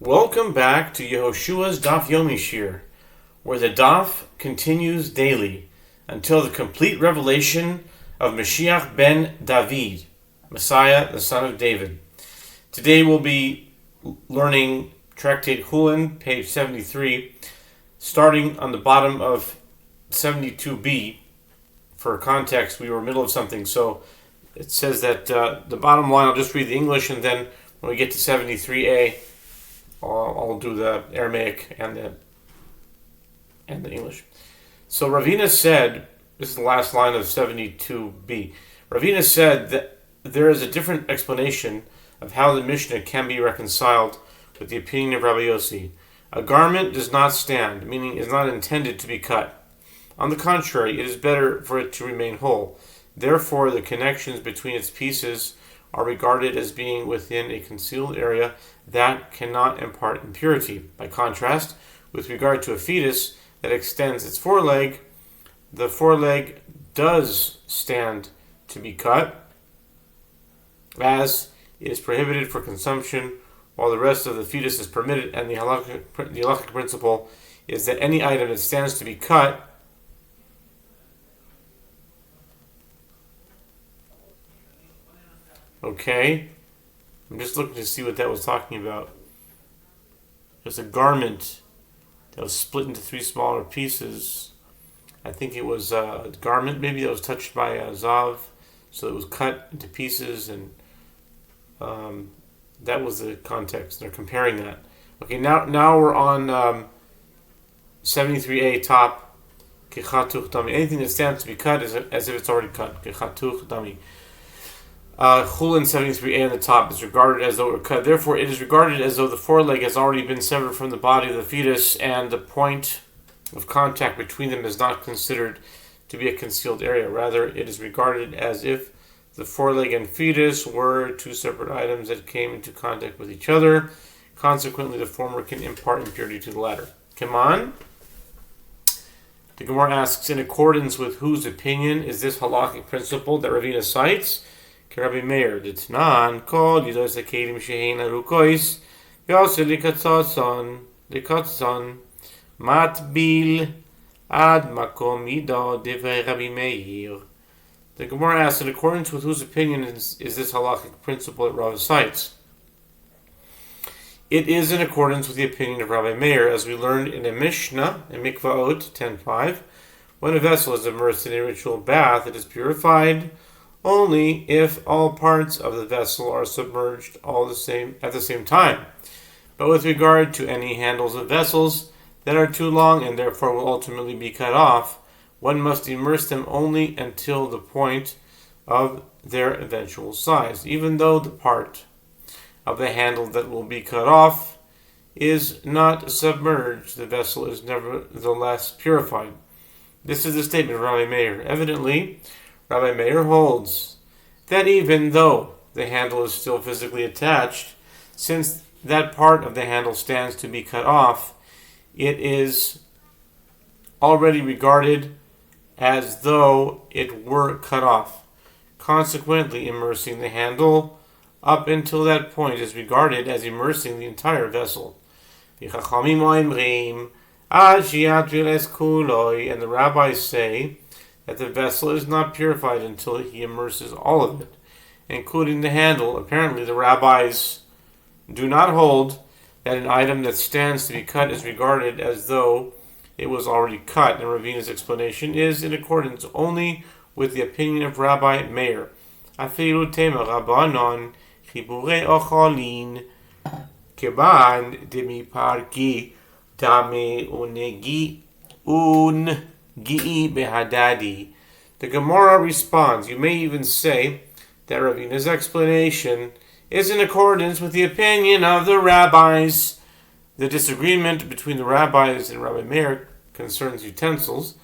Welcome back to Yehoshua's Daf Yomi Shiur, where the Daf continues daily until the complete revelation of Mashiach ben David, Messiah, the son of David. Today we'll be learning Tractate Chullin, page 73, starting on the bottom of 72b. For context, we were in the middle of something, so it says that the bottom line, I'll just read the English, and then when we get to 73a, I'll do the Aramaic and the English. So Ravina said, this is the last line of 72b. Ravina said that there is a different explanation of how the Mishnah can be reconciled with the opinion of Rabbi Yossi. A garment does not stand, meaning is not intended to be cut. On the contrary, it is better for it to remain whole. Therefore, the connections between its pieces are regarded as being within a concealed area that cannot impart impurity. By contrast, with regard to a fetus that extends its foreleg, the foreleg does stand to be cut, as it is prohibited for consumption, while the rest of the fetus is permitted, and the halakhic principle is that any item that stands to be cut Okay, I'm just looking to see what that was talking about. There's a garment that was split into three smaller pieces. I think it was a garment maybe that was touched by a Zav, so it was cut into pieces, and that was the context. They're comparing that. Okay, now we're on 73a top. Kechatuch dami. Anything that stands to be cut is as if it's already cut. Kechatuch dami. Chullin 73a on the top is regarded as though it were cut. Therefore, it is regarded as though the foreleg has already been severed from the body of the fetus, and the point of contact between them is not considered to be a concealed area. Rather, it is regarded as if the foreleg and fetus were two separate items that came into contact with each other. Consequently, the former can impart impurity to the latter. Come on. The Gemara asks, in accordance with whose opinion is this halakhic principle that Ravina cites? Rabbi Meir, Ditnan, Kol Yidos Hakelim Shehein Arukois, Yosel Likatzon, Matbil, Ad Makom Yido Divrei Rabbi Meir. The Gemara asks, in accordance with whose opinion is this halakhic principle that Rav cites? It is in accordance with the opinion of Rabbi Meir, as we learned in a Mishnah, in Mikvaot 10.5. When a vessel is immersed in a ritual bath, it is purified only if all parts of the vessel are submerged at the same time. But with regard to any handles of vessels that are too long and therefore will ultimately be cut off, one must immerse them only until the point of their eventual size. Even though the part of the handle that will be cut off is not submerged, the vessel is nevertheless purified. This is the statement of Rabbi Meir. Evidently, Rabbi Meir holds that even though the handle is still physically attached, since that part of the handle stands to be cut off, it is already regarded as though it were cut off. Consequently, immersing the handle up until that point is regarded as immersing the entire vessel. And the rabbis say that the vessel is not purified until he immerses all of it, including the handle. Apparently, the rabbis do not hold that an item that stands to be cut is regarded as though it was already cut, and Ravina's explanation is in accordance only with the opinion of Rabbi Meir. Afilu tema rabbanon chibure ocholin keban demiparki dame unegi Gi'i behadadi. The Gemara responds, you may even say that Ravina's explanation is in accordance with the opinion of the rabbis. The disagreement between the rabbis and Rabbi Meir concerns utensils,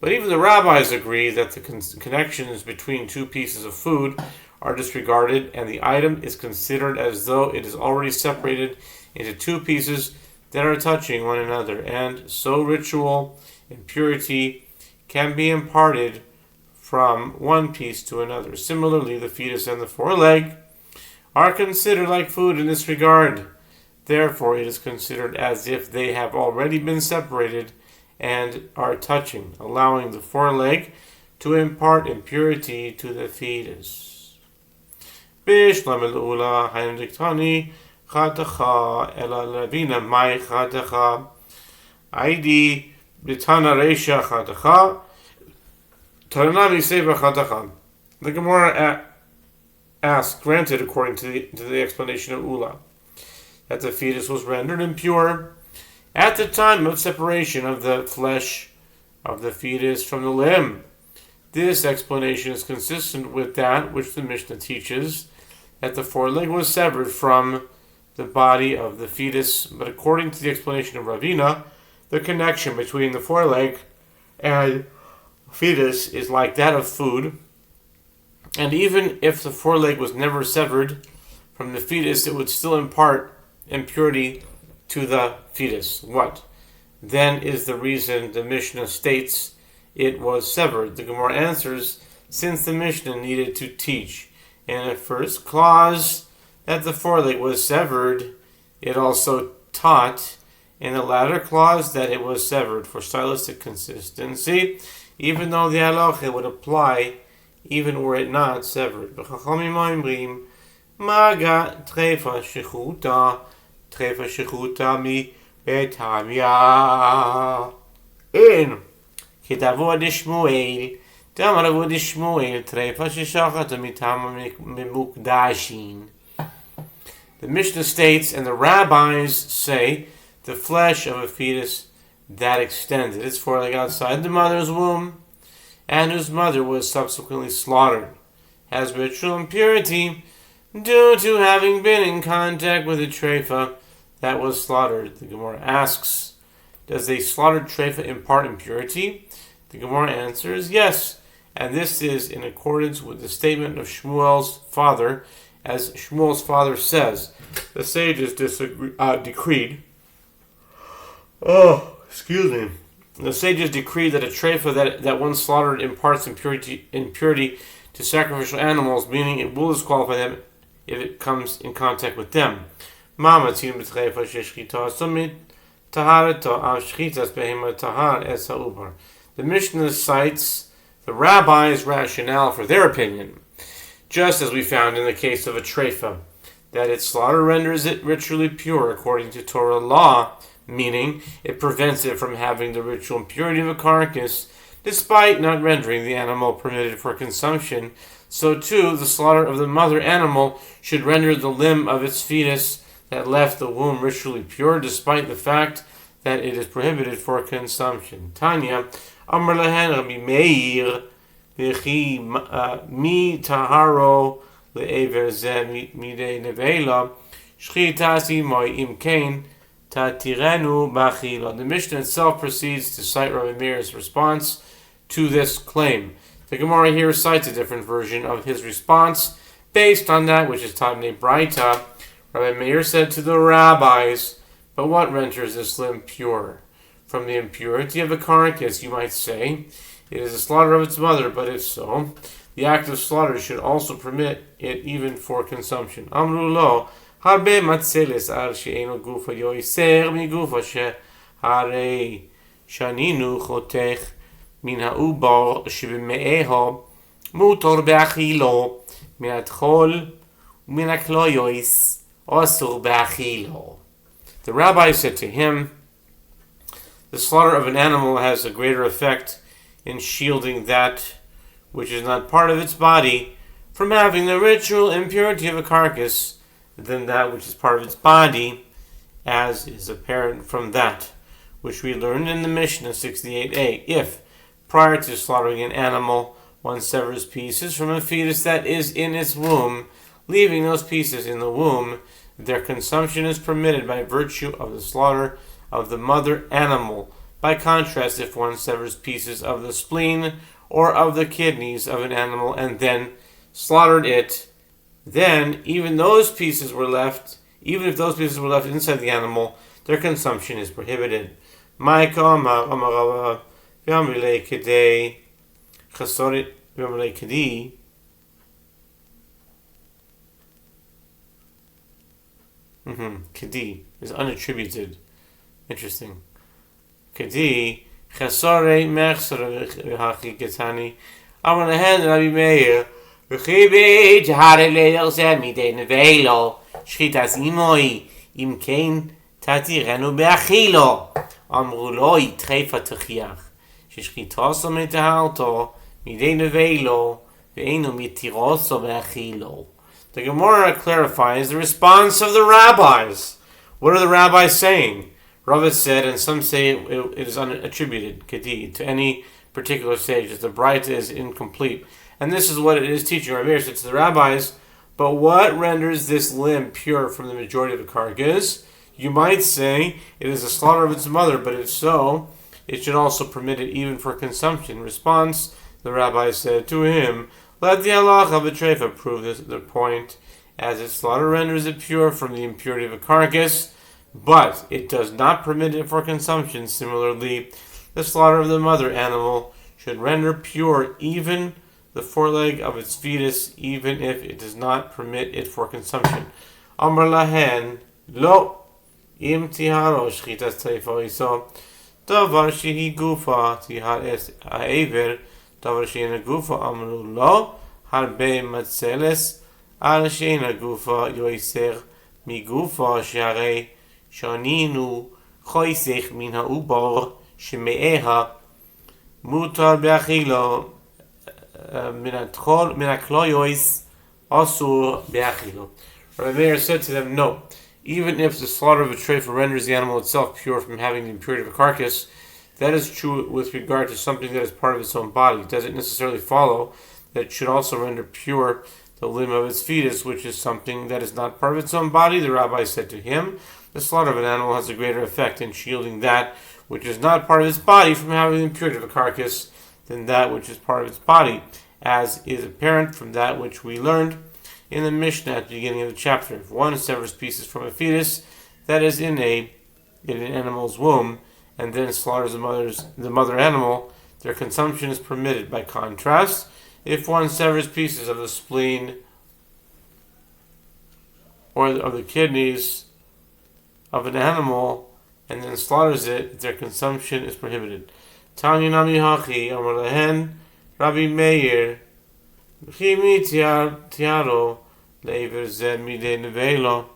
but even the rabbis agree that the connections between two pieces of food are disregarded, and the item is considered as though it is already separated into two pieces that are touching one another, and so ritual impurity can be imparted from one piece to another. Similarly, the fetus and the foreleg are considered like food in this regard. Therefore, it is considered as if they have already been separated and are touching, allowing the foreleg to impart impurity to the fetus. Bishlam el-ula haindiktani chatacha ela levina mai chatacha aidi bitana reisha chatacha taranami seva chatacha. The Gemara asks, granted according to the explanation of Ula, that the fetus was rendered impure at the time of separation of the flesh of the fetus from the limb. This explanation is consistent with that which the Mishnah teaches, that the foreleg was severed from the body of the fetus. But according to the explanation of Ravina, the connection between the foreleg and fetus is like that of food, and even if the foreleg was never severed from the fetus, it would still impart impurity to the fetus. What then is the reason the Mishnah states it was severed? The Gemara answers, since the Mishnah needed to teach in the first clause that the foreleg was severed, it also taught in the latter clause that it was severed for stylistic consistency, even though the halacha would apply even were it not severed. Maga trefa shechuta mi betamya in kitavod Shmuel Damar Shmuel trefa sheshachata mitama mimukdashin. The Mishnah states, and the rabbis say, the flesh of a fetus that extended its foreleg outside the mother's womb, and whose mother was subsequently slaughtered, has ritual impurity due to having been in contact with a treifa that was slaughtered. The Gemara asks, does a slaughtered treifa impart impurity? The Gemara answers, yes, and this is in accordance with the statement of Shmuel's father, as Shmuel's father says, the sages decreed. The sages decreed that a treifa that once slaughtered imparts impurity to sacrificial animals, meaning it will disqualify them if it comes in contact with them. The Mishnah cites the rabbis' rationale for their opinion, just as we found in the case of a treifa, that its slaughter renders it ritually pure according to Torah law, meaning it prevents it from having the ritual impurity of a carcass, despite not rendering the animal permitted for consumption. So too, the slaughter of the mother animal should render the limb of its fetus that left the womb ritually pure, despite the fact that it is prohibited for consumption. Tanya, Amar lehen Rabbi Meir, v'chi mi taharo le'ever ze midei nevela, shchitasi moi imkein, tatirenu bachila. The Mishnah itself proceeds to cite Rabbi Meir's response to this claim. The Gemara here cites a different version of his response based on that which is taught in a Braita. Rabbi Meir said to the rabbis, but what renders this limb pure? From the impurity of a carcass, you might say, it is the slaughter of its mother, but if so, the act of slaughter should also permit it even for consumption. Amru lo, harbe matzeles al she'eno gufa yoiser mi gufa she'harei shaninu chotech min ha'ubar shebeme'eho mutor be'achilo min ha'tchol min ha'kloyois osur be'achilo. The rabbi said to him, the slaughter of an animal has a greater effect in shielding that which is not part of its body from having the ritual impurity of a carcass than that which is part of its body, as is apparent from that which we learned in the Mishnah 68a. If, prior to slaughtering an animal, one severs pieces from a fetus that is in its womb, leaving those pieces in the womb, their consumption is permitted by virtue of the slaughter of the mother animal. By contrast, if one severs pieces of the spleen or of the kidneys of an animal and then slaughtered it, then even if those pieces were left inside the animal, their consumption is prohibited. Kedi. is unattributed. Interesting. Kedi chesore mechsor v'hachi ketani. Amar lehen Rabbi Meir v'chibi jahare leil zeh midei nevelo shchitas imoi im kein tatirenu be'achilo. Amru lo yitrefa techiach sheshchitaso metahalto midei nevelo ve'enu mitiroso be'achilo. The Gemara clarifies the response of the rabbis. What are the rabbis saying? Rava said, and some say it is unattributed, kedi, to any particular sage, that the Braita is incomplete. And this is what it is teaching. Rabbi said to the rabbis, but what renders this limb pure from the majority of the carcass? You might say it is the slaughter of its mother, but if so, it should also permit it even for consumption. In response, the rabbi said to him, let the halacha of a treifa prove the point, as its slaughter renders it pure from the impurity of a carcass, but it does not permit it for consumption. Similarly, the slaughter of the mother animal should render pure even the foreleg of its fetus, even if it does not permit it for consumption. Amar lahen, lo, im tiharo shchitas treifa iso, davar shehi gufa tihar es ha'ever, davar shehi gufa amru lo, harbe matzeles, al shehi gufa yoiser migufa sheharei shaninu choisech min ha'ubar sheme'eha mutar be'achilo min ha'kloyois asur be'achilo. Rabbi Meir said to them, no, even if the slaughter of a treifa renders the animal itself pure from having the impurity of a carcass, that is true with regard to something that is part of its own body. Does it necessarily follow that it should also render pure the limb of its fetus, which is something that is not part of its own body? The rabbi said to him, the slaughter of an animal has a greater effect in shielding that which is not part of its body from having the impurity of a carcass than that which is part of its body, as is apparent from that which we learned in the Mishnah at the beginning of the chapter. If one severs pieces from a fetus that is in an animal's womb and then slaughters the mother animal, their consumption is permitted. By contrast, if one severs pieces of the spleen or of the kidneys of an animal and then slaughters it, their consumption is prohibited. Tanya nami hachi amar lehen Rabbi Meir v'chimi tiaro leiver zeh midei nevelo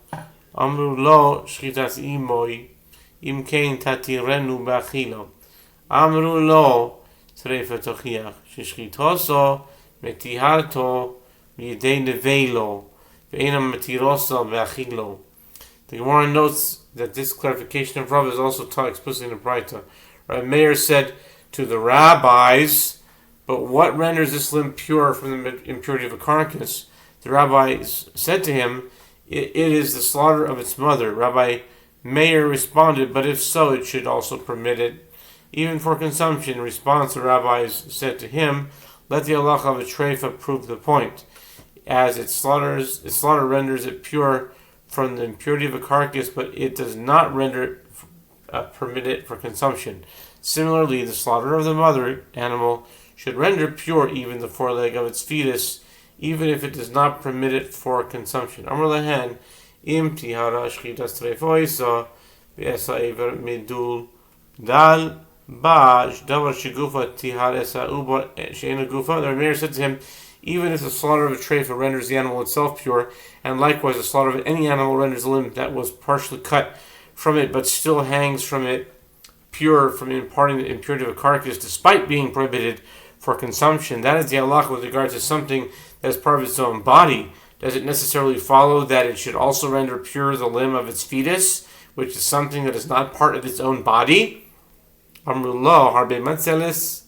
amru lo shchitas imoi im kein tatirenu be'achilo amru lo treifa tochiach sheshchitaso metiharto midei nevelo ve'enam metiroso be'achilo. The Gemara notes that this clarification of Rav is also taught explicitly in the Braita. Rabbi Meir said to the rabbis, but what renders this limb pure from the impurity of a carcass? The rabbis said to him, it is the slaughter of its mother. Rabbi Meir responded, but if so, it should also permit it even for consumption. In response, the rabbis said to him, let the halacha of a treifa prove the point, as its slaughter renders it pure from the impurity of a carcass, but it does not render permit it for consumption. Similarly, the slaughter of the mother animal should render pure even the foreleg of its fetus, even if it does not permit it for consumption. Amar lehen im tihara shchitas treifa isa v'esa ever midul dal baj davar shegufa tihar esa uba she'ena gufa. The Rebbe said to him, even if the slaughter of a treifa renders the animal itself pure, and likewise the slaughter of any animal renders a limb that was partially cut from it but still hangs from it pure from imparting the impurity of a carcass despite being prohibited for consumption, that is the halacha with regard to something that is part of its own body. Does it necessarily follow that it should also render pure the limb of its fetus, which is something that is not part of its own body? Amrullah harbe matzelis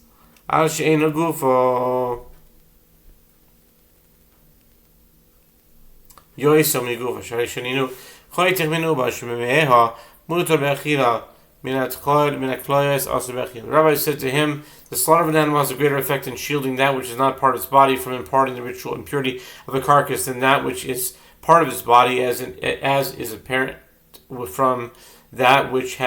al she'ena gufo yoisom migufa sharei shaninu choitech minuba shememeha mutar be'achila. The rabbi said to him, the slaughter of an animal has a greater effect in shielding that which is not part of its body from imparting the ritual impurity of a carcass than that which is part of its body, as is apparent from that which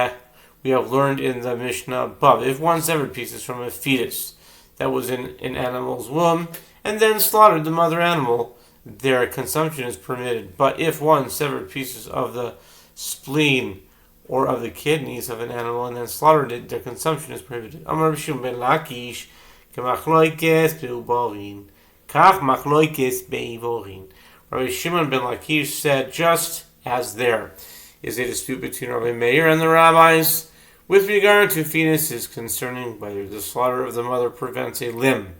we have learned in the Mishnah above. If one severed pieces from a fetus that was in an animal's womb and then slaughtered the mother animal, their consumption is permitted. But if one severed pieces of the spleen, or of the kidneys of an animal and then slaughtered it, their consumption is prohibited. Amar Rabbi Shimon ben Lakish, k'machloikes be'uborin, kach machloikes be'ivorin. Rabbi Shimon ben Lakish said, just as there is a dispute between Rabbi Meir and the rabbis with regard to fetuses concerning whether the slaughter of the mother prevents a limb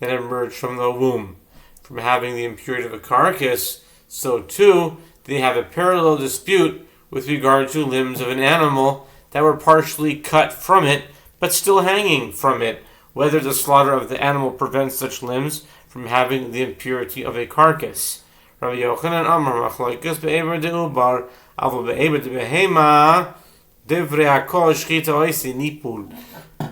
that emerged from the womb from having the impurity of a carcass, so too they have a parallel dispute with regard to limbs of an animal that were partially cut from it but still hanging from it, whether the slaughter of the animal prevents such limbs from having the impurity of a carcass. Rabbi Yochanan Amar Machlokes be'eber de'ubar avol be'eber de'behema divrei hakol shchita oisi nipul.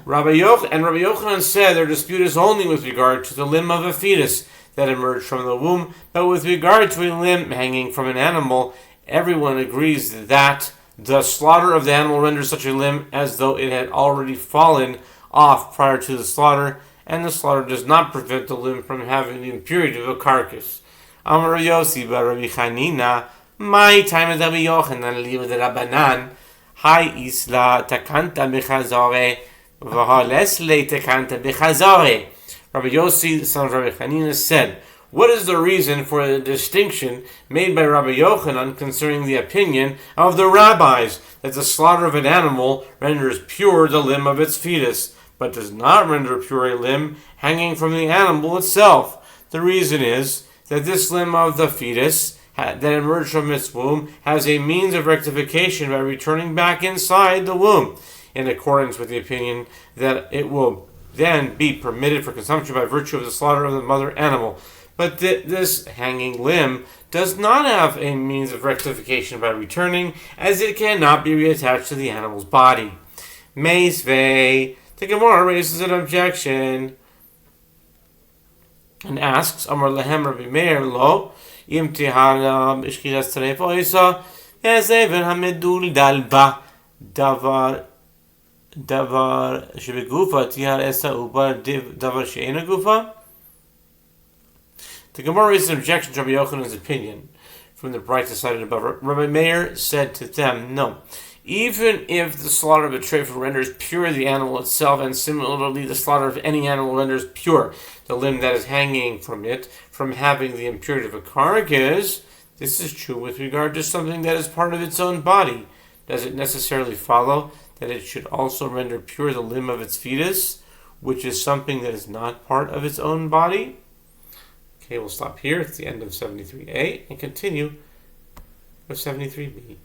Rabbi Yochanan said their dispute is only with regard to the limb of a fetus that emerged from the womb, but with regard to a limb hanging from an animal, everyone agrees that the slaughter of the animal renders such a limb as though it had already fallen off prior to the slaughter, and the slaughter does not prevent the limb from having the impurity of a carcass. Amar Yossi bar Rabbi Chanina, my time is Rabbi Yochanan liva de Rabbanan, Hai isla takanta bechazore, v'hales le takanta bechazore. Rabbi Yossi, the son of Rabbi Chanina, said, what is the reason for the distinction made by Rabbi Yochanan concerning the opinion of the rabbis that the slaughter of an animal renders pure the limb of its fetus, but does not render pure a limb hanging from the animal itself? The reason is that this limb of the fetus that emerged from its womb has a means of rectification by returning back inside the womb, in accordance with the opinion that it will then be permitted for consumption by virtue of the slaughter of the mother animal. But this hanging limb does not have a means of rectification by returning, as it cannot be reattached to the animal's body. Meisvei, the Gemara raises an objection and asks, Amar lehem Rabbi Meir lo, im tihara b'shchiras taref oisa, yazeven hamedul dalba, davar shebegufa tihar esa ubar davar she'ena gufa. The Gemara raises an objection to Rabbi Yochanan's opinion from the bright decided above. Rabbi Meir said to them, no, even if the slaughter of a treifa renders pure the animal itself, and similarly the slaughter of any animal renders pure the limb that is hanging from it from having the impurity of a carcass, this is true with regard to something that is part of its own body. Does it necessarily follow that it should also render pure the limb of its fetus, which is something that is not part of its own body? Okay, we'll stop here. It's the end of 73a and continue with 73b.